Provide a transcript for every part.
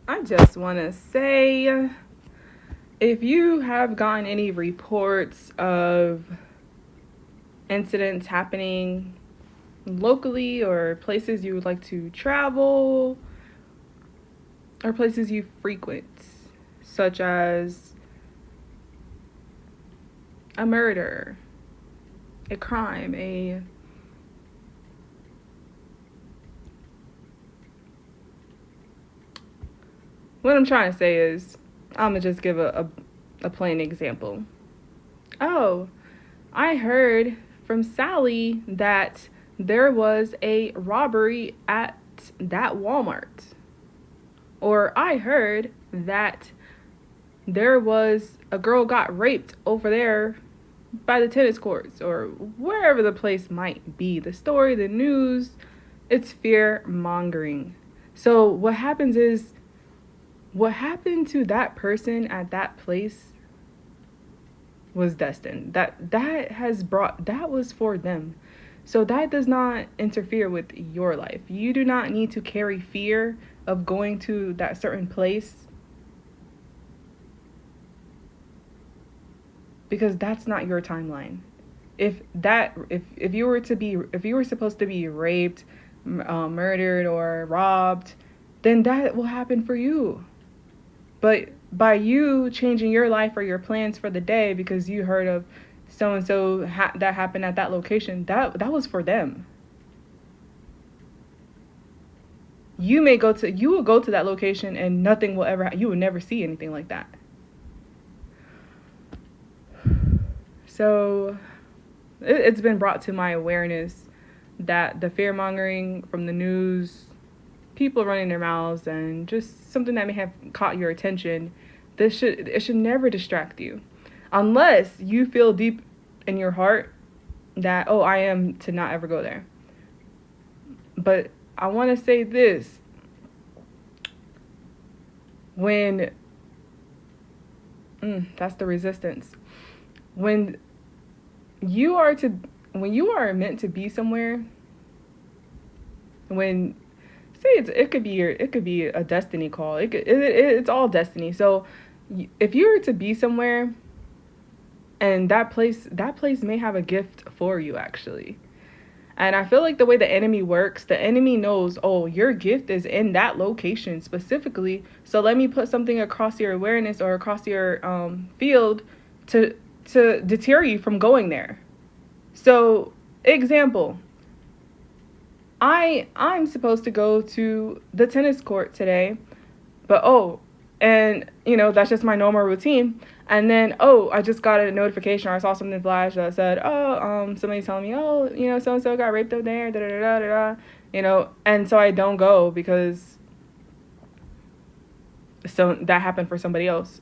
I just want to say, if you have gotten any reports of incidents happening locally or places you would like to travel or places you frequent, such as a murder, a crime, a what I'm trying to say is, I'm gonna just give a plain example. Oh, I heard from Sally that there was a robbery at that Walmart. Or I heard that there was a girl got raped over there by the tennis courts or wherever the place might be. The story, the news, it's fear mongering. So what happens is, what happened to that person at that place was destined. That was for them. So that does not interfere with your life. You do not need to carry fear of going to that certain place because that's not your timeline. If you were supposed to be raped, murdered or robbed, then that will happen for you. But by you changing your life or your plans for the day because you heard of so and so that happened at that location, that was for them. You will go to that location and nothing will ever you will never see anything like that. So it's been brought to my awareness that the fear mongering from the news, people running their mouths, and just something that may have caught your attention, it should never distract you, unless you feel deep in your heart that, oh, I am to not ever go there. But I want to say this: when that's the resistance. When you are meant to be somewhere, when say it could be a destiny call. It's all destiny. So if you were to be somewhere, and that place may have a gift for you actually. And I feel like the way the enemy works, the enemy knows, oh, your gift is in that location specifically. So let me put something across your awareness or across your field to deter you from going there. So, example, I'm supposed to go to the tennis court today, but and that's just my normal routine. And then I just got a notification or I saw something flash that said, somebody's telling me, so and so got raped up there, da da da da da, and so I don't go because so that happened for somebody else.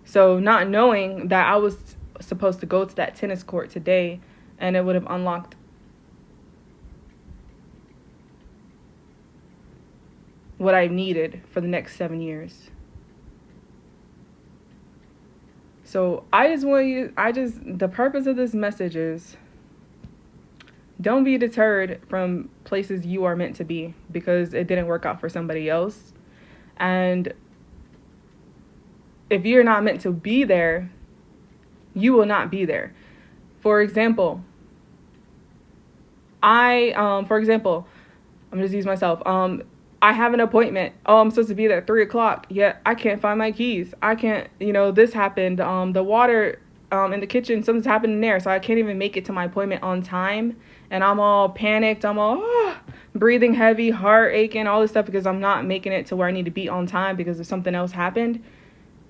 So not knowing that I was supposed to go to that tennis court today, and it would have unlocked what I needed for the next 7 years. So the purpose of this message is, don't be deterred from places you are meant to be because it didn't work out for somebody else. And if you're not meant to be there, you will not be there. For example, I'm gonna just use myself. I have an appointment. Oh, I'm supposed to be there at 3:00. Yet I can't find my keys. I can't, this happened. The water in the kitchen, something's happened in there, so I can't even make it to my appointment on time. And I'm all panicked. I'm all breathing heavy, heart aching, all this stuff because I'm not making it to where I need to be on time because if something else happened.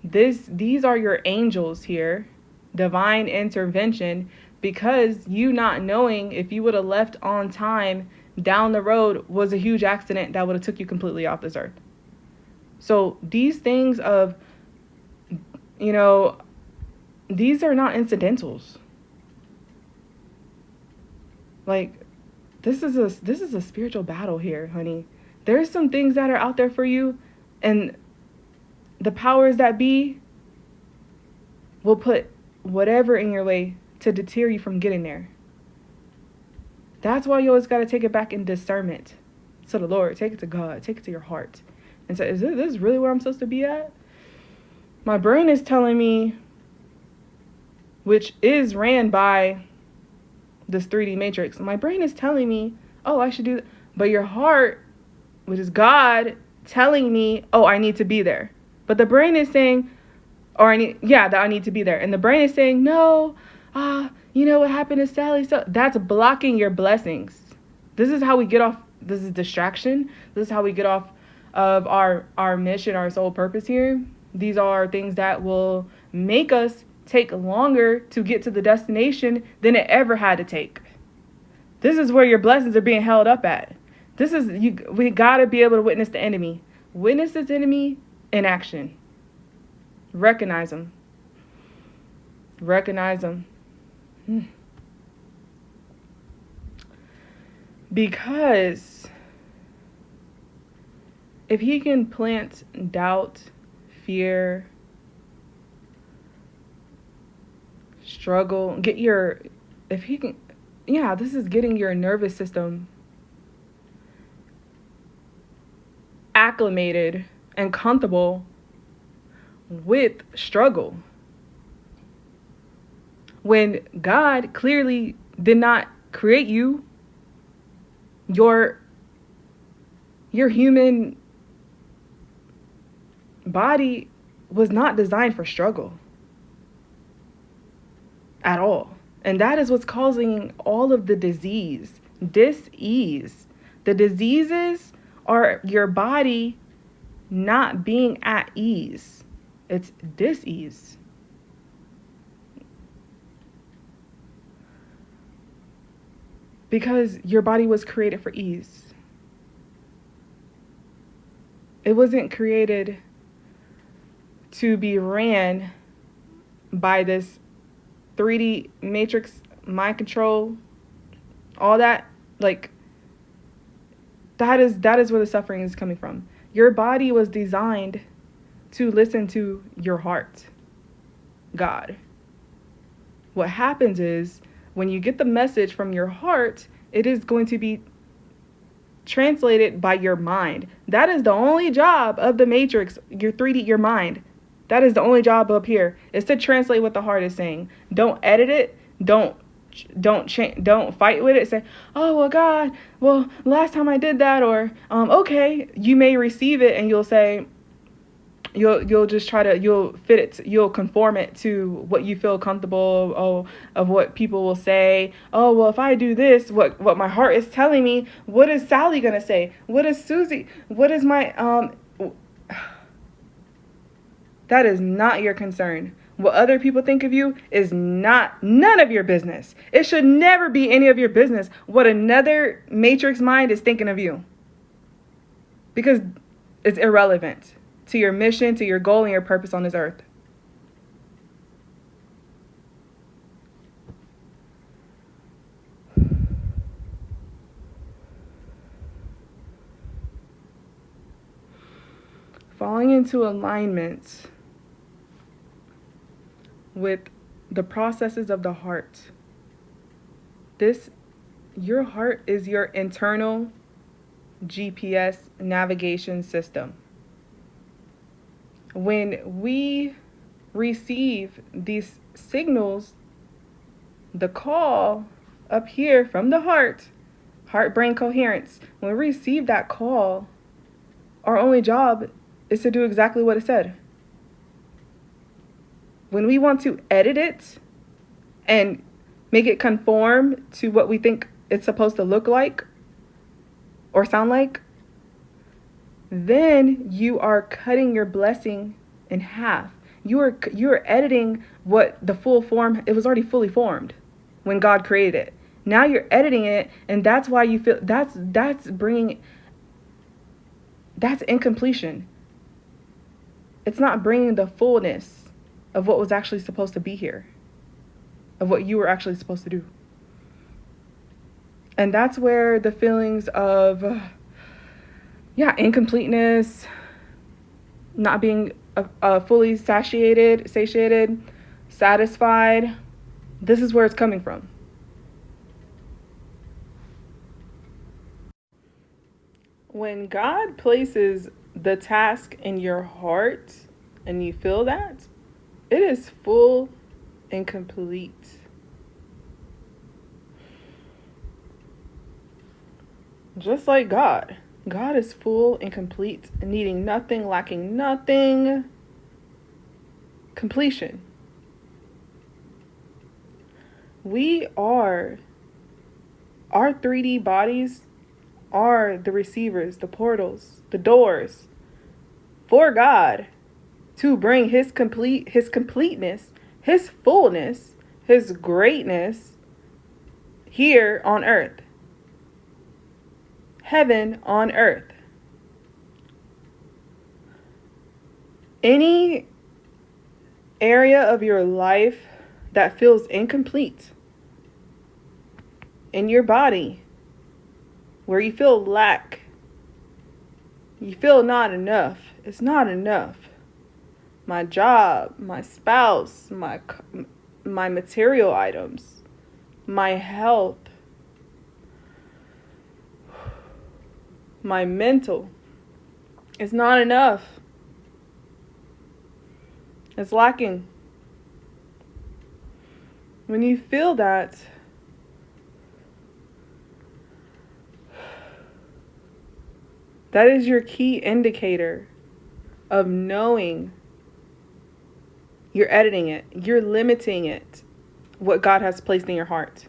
These are your angels here, divine intervention, because you not knowing if you would have left on time down the road was a huge accident that would have took you completely off this earth. So these things of, these are not incidentals. Like, this is a spiritual battle here, honey. There's some things that are out there for you, and the powers that be will put whatever in your way to deter you from getting there. That's why you always got to take it back in discernment to the Lord. Take it to God. Take it to your heart. and say, is this really where I'm supposed to be at? My brain is telling me, which is ran by this 3D matrix. My brain is telling me, oh, I should do that. But your heart, which is God, telling me, oh, I need to be there. But the brain is saying, that I need to be there. And the brain is saying, no, you know what happened to Sally? So that's blocking your blessings. This is how we get off. This is distraction. This is how we get off of our mission, our sole purpose here. These are things that will make us take longer to get to the destination than it ever had to take. This is where your blessings are being held up at. We got to be able to witness the enemy. Witness this enemy in action. Recognize them. Recognize them. Because if he can plant doubt, fear, struggle, this is getting your nervous system acclimated and comfortable with struggle. When God clearly did not create you, your human body was not designed for struggle at all. And that is what's causing all of the disease, dis-ease. The diseases are your body not being at ease. It's dis-ease. Because your body was created for ease. It wasn't created to be ran by this 3D matrix, mind control, all that. Like, that is where the suffering is coming from. Your body was designed to listen to your heart, God. What happens is, when you get the message from your heart, it is going to be translated by your mind. That is the only job of the matrix, your 3D, your mind. That is the only job up here, is to translate what the heart is saying. Don't edit it. Don't fight with it. Say, oh, well, God, well, last time I did that, or, okay, you may receive it and you'll say, you'll just try to, you'll fit it, you'll conform it to what you feel comfortable of what people will say. Oh, well, if I do this, what my heart is telling me, what is Sally going to say? What is Susie? What is my, that is not your concern. What other people think of you is none of your business. It should never be any of your business what another matrix mind is thinking of you. Because it's irrelevant to your mission, to your goal, and your purpose on this earth. Falling into alignment with the processes of the heart. Your heart is your internal GPS navigation system. When we receive these signals, the call up here from the heart-brain coherence, when we receive that call, our only job is to do exactly what it said. When we want to edit it and make it conform to what we think it's supposed to look like or sound like, then you are cutting your blessing in half. You are editing what the full form, it was already fully formed when God created it. Now you're editing it, and that's why you feel that's incompletion. It's not bringing the fullness of what was actually supposed to be here, of what you were actually supposed to do. And that's where the feelings of incompleteness, not being fully satiated, satisfied, this is where it's coming from. When God places the task in your heart and you feel that, it is full and complete. Just like God. God is full and complete, needing nothing, lacking nothing. Completion. Our 3D bodies are the receivers, the portals, the doors for God to bring his completeness, his fullness, his greatness here on earth. Heaven on earth. Any area of your life that feels incomplete in your body, where you feel lack, you feel not enough, it's not enough. My job, my spouse, my material items, my health, my mental, it's not enough. It's lacking. When you feel that, that is your key indicator of knowing you're editing it. You're limiting it, what God has placed in your heart.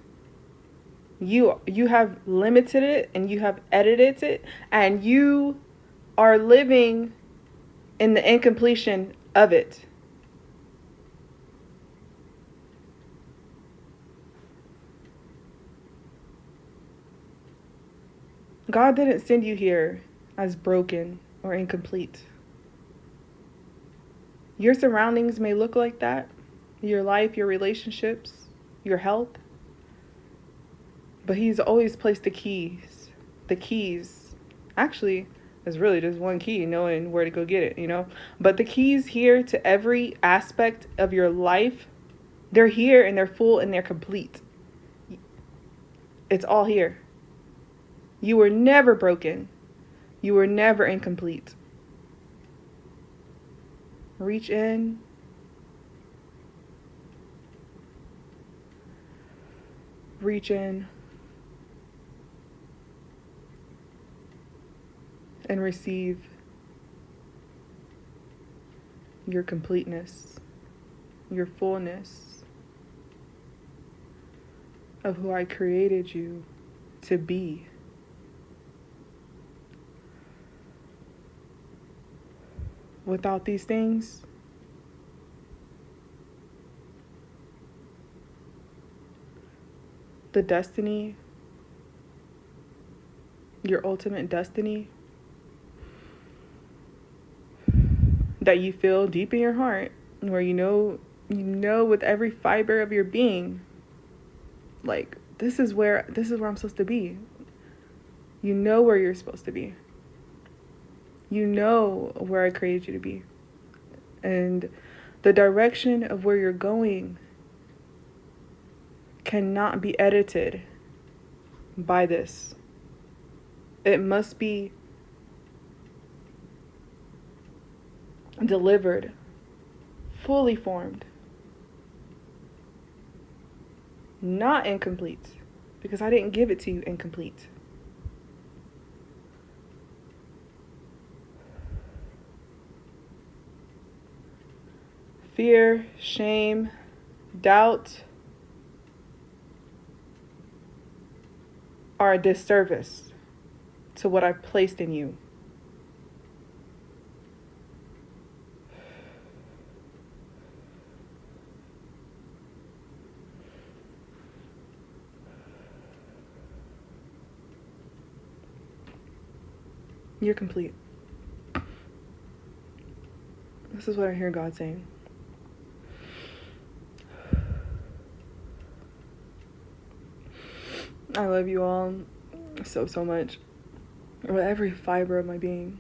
You have limited it and you have edited it, and you are living in the incompletion of it. God didn't send you here as broken or incomplete. Your surroundings may look like that. Your life, your relationships, your health. But he's always placed the keys. The keys. Actually, there's really just one key, knowing where to go get it, But the keys here to every aspect of your life, they're here and they're full and they're complete. It's all here. You were never broken. You were never incomplete. Reach in. Reach in. And receive your completeness, your fullness of who I created you to be. Without these things, the destiny, your ultimate destiny that you feel deep in your heart, where you know with every fiber of your being, like, this is where I'm supposed to be. You know where you're supposed to be. You know where I created you to be. And the direction of where you're going cannot be edited by this. It must be delivered, fully formed, not incomplete, because I didn't give it to you incomplete. Fear, shame, doubt are a disservice to what I've placed in you. You're complete. This is what I hear God saying. I love you all so much with every fiber of my being.